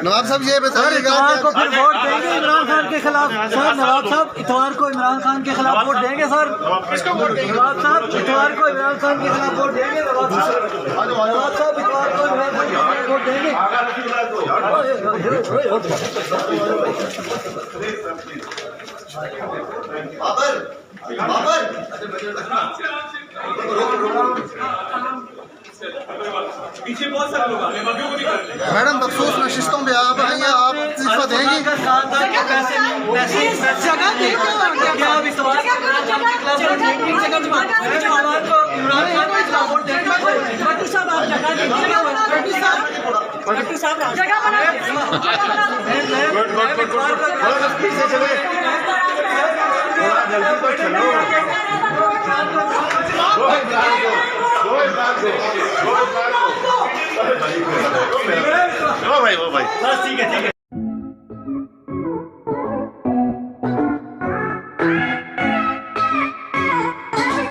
नवाब साहब ये बताइएगा को फिर वोट देंगे इमरान खान के खिलाफ सर? नवाब साहब इतवार को इमरान खान के खिलाफ वोट देंगे सर? नवाब साहब इतवार को इमरान खान के खिलाफ वोट देंगे? नवाब साहब इतवार को इमरान खान के खिलाफ वोट देंगे? पीछे बहुत सारे लोग हैं, बाकियों को नहीं करते। मैडम मखसूस नशिस्तों में आप हैं या आप इस्तीफा देंगी? वो भाई बस ठीक है।